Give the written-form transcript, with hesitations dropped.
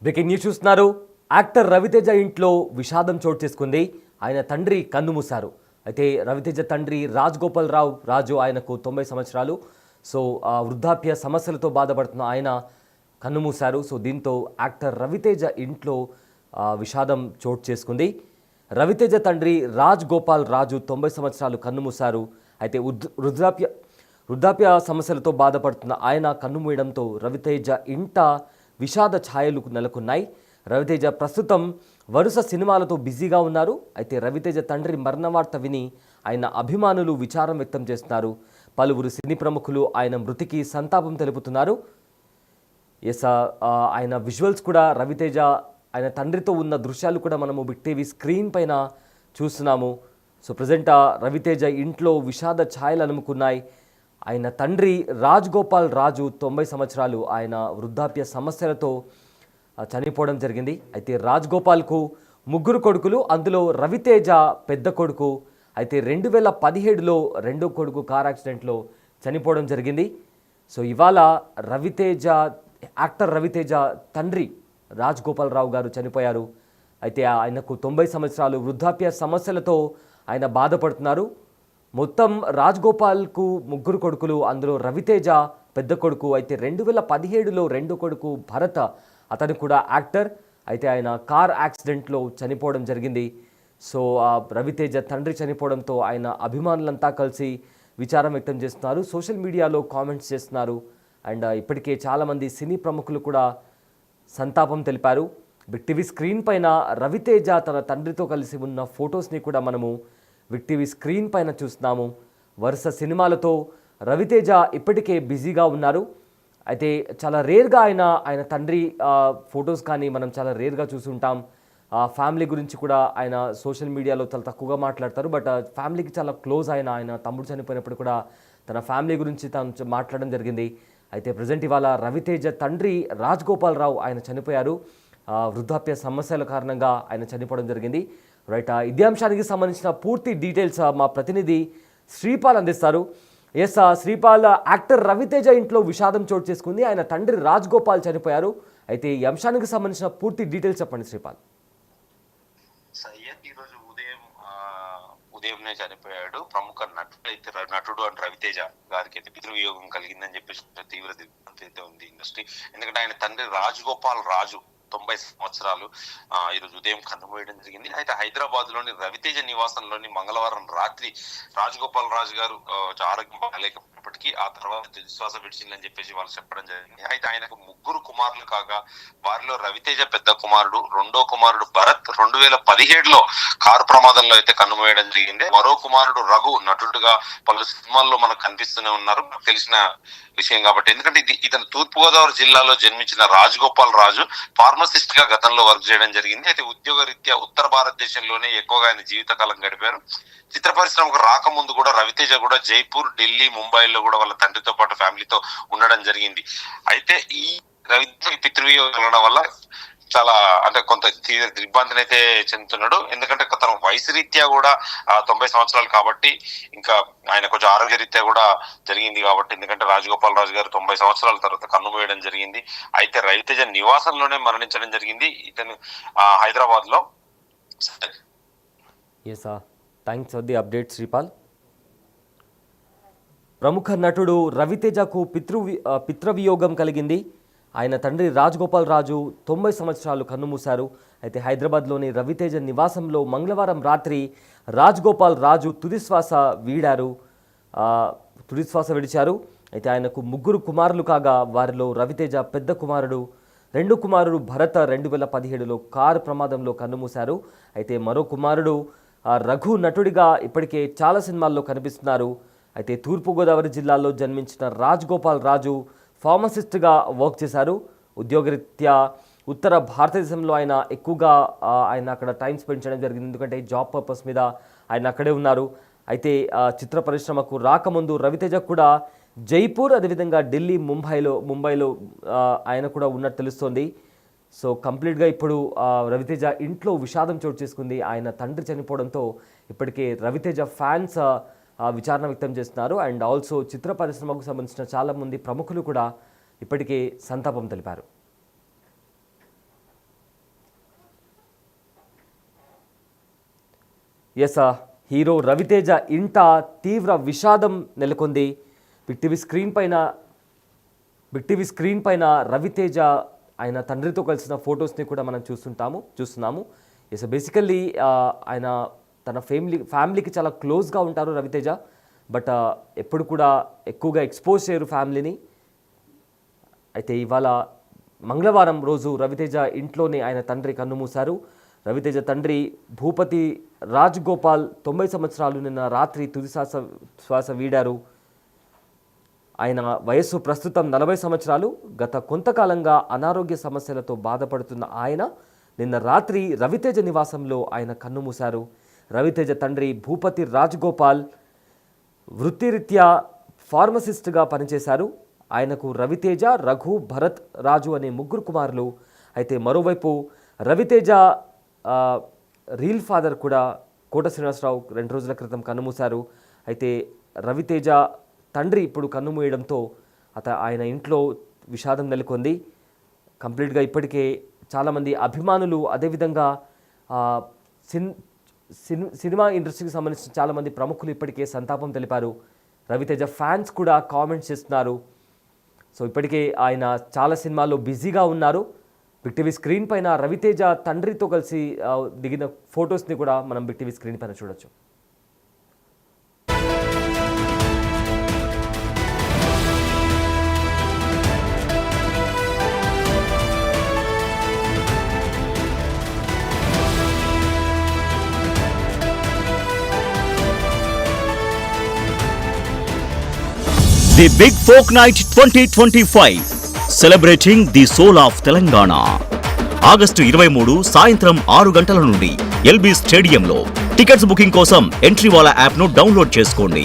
Breaking news చూస్తున్నారు. Actor Raviteja ఇంట్లో విషాదం చోటు చేసుకుంది. ఆయన తండ్రి కన్నుమూశారు. అయితే రవితేజ తండ్రి రాజగోపాలరావు రాజు, ఆయనకు 90 సంవత్సరాలు. సో వృద్ధాప్య సమస్యలతో బాధపడుతున్న ఆయన కన్నుమూశారు. సో దీంతో యాక్టర్ రవితేజ ఇంట్లో విషాదం చోటు చేసుకుంది. రవితేజ తండ్రి రాజగోపాల్ రాజు 90 సంవత్సరాలు కన్నుమూశారు. అయితే వృద్ధాప్య సమస్యలతో బాధపడుతున్న ఆయన కన్నుమూయడంతో రవితేజ ఇంట విషాద ఛాయలు నెలకొన్నాయి. రవితేజ ప్రస్తుతం వరుస సినిమాలతో బిజీగా ఉన్నారు. అయితే రవితేజ తండ్రి మరణ వార్త విని ఆయన అభిమానులు విచారం వ్యక్తం చేస్తున్నారు. పలువురు సినీ ప్రముఖులు ఆయన మృతికి సంతాపం తెలుపుతున్నారు. ఆయన విజువల్స్ కూడా రవితేజ ఆయన తండ్రితో ఉన్న దృశ్యాలు కూడా మనము బిగ్ టీవీ స్క్రీన్ పైన చూస్తున్నాము. సో ప్రజెంట్ రవితేజ ఇంట్లో విషాద ఛాయలు అలుముకున్నాయి. ఆయన తండ్రి రాజగోపాల్ రాజు 90 సంవత్సరాలు. ఆయన వృద్ధాప్య సమస్యలతో చనిపోవడం జరిగింది. అయితే రాజగోపాల్కు 3 కొడుకులు, అందులో రవితేజ పెద్ద కొడుకు. అయితే 2017లో రెండో కొడుకు కార్ యాక్సిడెంట్లో చనిపోవడం జరిగింది. సో ఇవాళ యాక్టర్ రవితేజ తండ్రి రాజగోపాలరావు గారు చనిపోయారు. అయితే ఆయనకు 90 సంవత్సరాలు. వృద్ధాప్య సమస్యలతో ఆయన బాధపడుతున్నారు. మొత్తం రాజగోపాల్కు 3 కొడుకులు, అందులో రవితేజ పెద్ద కొడుకు. అయితే 2017లో రెండో కొడుకు భరత్, అతను కూడా యాక్టర్. అయితే ఆయన కార్ యాక్సిడెంట్లో చనిపోవడం జరిగింది. సో రవితేజ తండ్రి చనిపోవడంతో ఆయన అభిమానులంతా కలిసి విచారం వ్యక్తం చేస్తున్నారు. సోషల్ మీడియాలో కామెంట్స్ చేస్తున్నారు. అండ్ ఇప్పటికే చాలామంది సినీ ప్రముఖులు కూడా సంతాపం తెలిపారు. బిగ్ టీవీ స్క్రీన్ పైన రవితేజ తన తండ్రితో కలిసి ఉన్న ఫొటోస్ని కూడా మనము బిగ్ టీవీ స్క్రీన్ పైన చూస్తున్నాము. వరుస సినిమాలతో రవితేజ ఇప్పటికే బిజీగా ఉన్నారు. అయితే చాలా రేర్గా ఆయన తండ్రి ఫొటోస్ కానీ మనం చాలా రేర్గా చూస్తుంటాం. ఫ్యామిలీ గురించి కూడా ఆయన సోషల్ మీడియాలో చాలా తక్కువగా మాట్లాడతారు. బట్ ఫ్యామిలీకి చాలా క్లోజ్. ఆయన తమ్ముడు చనిపోయినప్పుడు కూడా తన ఫ్యామిలీ గురించి తాను మాట్లాడడం జరిగింది. అయితే ప్రజెంట్ ఇవాళ రవితేజ తండ్రి రాజగోపాలరావు ఆయన చనిపోయారు. వృద్ధాప్య సమస్యల కారణంగా ఆయన చనిపోవడం జరిగింది. రైట్, ఇదే అంశానికి సంబంధించిన పూర్తి డీటెయిల్స్ మా ప్రతినిధి శ్రీపాల్ అందిస్తారు. శ్రీపాల్, యాక్టర్ రవితేజ ఇంట్లో విషాదం చోటు చేసుకుంది. ఆయన తండ్రి రాజగోపాల్ చనిపోయారు. అయితే ఈ అంశానికి సంబంధించిన పూర్తి డీటెయిల్స్ చెప్పండి శ్రీపాల్. సయ్యద్ ఈరోజు ఉదయంనే చనిపోయాడు. ప్రముఖ నటుడు అంటే రవితేజ గారికి అయితే పితృవియోగం కలిగిందని చెప్పేసి తీవ్ర దిగ్భ్రాంతి అయితే ఉంది ఇండస్ట్రీ. ఎందుకంటే ఆయన తండ్రి రాజగోపాల్ రాజు 90 సంవత్సరాలు ఈరోజు ఉదయం కన్నుమూయడం జరిగింది. అయితే హైదరాబాద్ లోని రవితేజ నివాసంలోని మంగళవారం రాత్రి రాజగోపాల్ రాజు గారు ఆరోగ్యం బాగాలేకపోయినప్పటికీ ఆ తర్వాత తుదిశ్వాస విడిచిందని చెప్పేసి వాళ్ళు చెప్పడం జరిగింది. అయితే ఆయనకు 3 కుమారులు కాగా వారిలో రవితేజ పెద్ద కుమారుడు, రెండో కుమారుడు భరత్ 2017లో కారు ప్రమాదంలో అయితే కన్నుమూయడం జరిగింది. మరో కుమారుడు రఘు నటుడుగా పలు సినిమాల్లో మనకు కనిపిస్తూనే ఉన్నారు, తెలిసిన విషయం కాబట్టి. ఎందుకంటే ఇతను తూర్పుగోదావరి జిల్లాలో జన్మించిన రాజగోపాల్ రాజు ఫార్మసిస్ట్ గా గతంలో వర్క్ చేయడం జరిగింది. అయితే ఉద్యోగ రీత్యా ఉత్తర భారతదేశంలోనే ఎక్కువగా ఆయన జీవితకాలం గడిపారు. చిత్ర పరిశ్రమకు రాకముందు కూడా రవితేజ కూడా జైపూర్, ఢిల్లీ, ముంబైలో కూడా వాళ్ళ తండ్రితో పాటు ఫ్యామిలీతో ఉండడం జరిగింది. అయితే ఈ రవితేజ పితృవియోగం కలగడం వల్ల చాలా అంటే కొంత దిగ్భ్రాంతిని అయితే చెందుతున్నాడు. ఎందుకంటే తన వయసు రీత్యా కూడా 90 సంవత్సరాలు కాబట్టి, ఇంకా ఆయన కొంచెం ఆరోగ్య రీత్యా కూడా జరిగింది కాబట్టి. ఎందుకంటే రాజగోపాల్ రాజు గారు 90 సంవత్సరాల తర్వాత కన్నుమూయడం జరిగింది. అయితే రవితేజ నివాసంలోనే మరణించడం జరిగింది. ఇతను హైదరాబాద్ లో. Thanks for the update Sripal. ప్రముఖ నటుడు రవితేజకు పితృవియోగం కలిగింది. ఆయన తండ్రి రాజగోపాల్ రాజు 90 సంవత్సరాలు కన్నుమూశారు. అయితే హైదరాబాద్లోని రవితేజ నివాసంలో మంగళవారం రాత్రి రాజగోపాల్ రాజు తుదిశ్వాస విడిచారు. అయితే ఆయనకు 3 కుమారులు కాగా వారిలో రవితేజ పెద్ద కుమారుడు, రెండో కుమారుడు భరత్ 2017లో కారు ప్రమాదంలో కన్నుమూశారు. అయితే మరో కుమారుడు రఘు నటుడిగా ఇప్పటికే చాలా సినిమాల్లో కనిపిస్తున్నారు. అయితే తూర్పుగోదావరి జిల్లాలో జన్మించిన రాజగోపాల్ రాజు ఫార్మసిస్ట్గా వర్క్ చేశారు. ఉద్యోగరీత్యా ఉత్తర భారతదేశంలో ఆయన ఎక్కువగా అక్కడ టైం స్పెండ్ చేయడం జరిగింది. ఎందుకంటే జాబ్ పర్పస్ మీద ఆయన అక్కడే ఉన్నారు. అయితే చిత్ర పరిశ్రమకు రాకముందు రవితేజ కూడా జైపూర్, అదేవిధంగా ఢిల్లీ, ముంబైలో ఆయన కూడా ఉన్నట్టు తెలుస్తోంది. సో కంప్లీట్గా ఇప్పుడు రవితేజ ఇంట్లో విషాదం చోటు చేసుకుంది. ఆయన తండ్రి చనిపోవడంతో ఇప్పటికే రవితేజ ఫ్యాన్స్ విచారణ వ్యక్తం చేస్తున్నారు. అండ్ ఆల్సో చిత్ర పరిశ్రమకు సంబంధించిన చాలామంది ప్రముఖులు కూడా ఇప్పటికే సంతాపం తెలిపారు. ఎస్ హీరో రవితేజ ఇంట తీవ్ర విషాదం నెలకొంది. బిగ్ టీవీ స్క్రీన్ పైన రవితేజ ఆయన తండ్రితో కలిసిన ఫొటోస్ని కూడా మనం చూస్తున్నాము. ఎస్ బేసికల్లీ ఆయన తన ఫ్యామిలీకి చాలా క్లోజ్గా ఉంటారు రవితేజ. బట్ ఎప్పుడు కూడా ఎక్కువగా ఎక్స్పోజ్ చేయరు ఫ్యామిలీని. అయితే ఇవాళ మంగళవారం రోజు రవితేజ ఇంట్లోనే ఆయన తండ్రి కన్నుమూశారు. రవితేజ తండ్రి భూపతి రాజ్ గోపాల్ 90 సంవత్సరాలు నిన్న రాత్రి తుది శ్వాస వీడారు. ఆయన వయస్సు ప్రస్తుతం 40 సంవత్సరాలు. గత కొంతకాలంగా అనారోగ్య సమస్యలతో బాధపడుతున్న ఆయన నిన్న రాత్రి రవితేజ నివాసంలో ఆయన కన్నుమూశారు. రవితేజ తండ్రి భూపతి రాజ్ గోపాల్ వృత్తిరీత్యా ఫార్మసిస్ట్గా పనిచేశారు. ఆయనకు రవితేజ, రఘు, భరత్, రాజు అనే 3 కుమారులు. అయితే మరోవైపు రవితేజ రియల్ ఫాదర్ కూడా కోట శ్రీనివాసరావు 2 రోజుల క్రితం కన్నుమూశారు. అయితే రవితేజ తండ్రి ఇప్పుడు కన్నుమూయడంతో ఆయన ఇంట్లో విషాదం నెలకొంది. కంప్లీట్గా ఇప్పటికే చాలామంది అభిమానులు, అదేవిధంగా సినిమా ఇండస్ట్రీకి సంబంధించిన చాలామంది ప్రముఖులు ఇప్పటికే సంతాపం తెలిపారు. రవితేజ ఫ్యాన్స్ కూడా కామెంట్స్ చేస్తున్నారు. సో ఇప్పటికే ఆయన చాలా సినిమాల్లో బిజీగా ఉన్నారు. బిగ్ టీవీ స్క్రీన్ పైన రవితేజ తండ్రితో కలిసి దిగిన ఫొటోస్ని కూడా మనం బిగ్ టీవీ స్క్రీన్ పైన చూడొచ్చు. The Big Folk Night 2025 celebrating the soul of Telangana. August 23 సాయంత్రం 6 గంటల నుండి ఎల్బీ స్టేడియంలో. టికెట్స్ బుకింగ్ కోసం ఎంట్రీ వాలా యాప్ను డౌన్లోడ్ చేసుకోండి.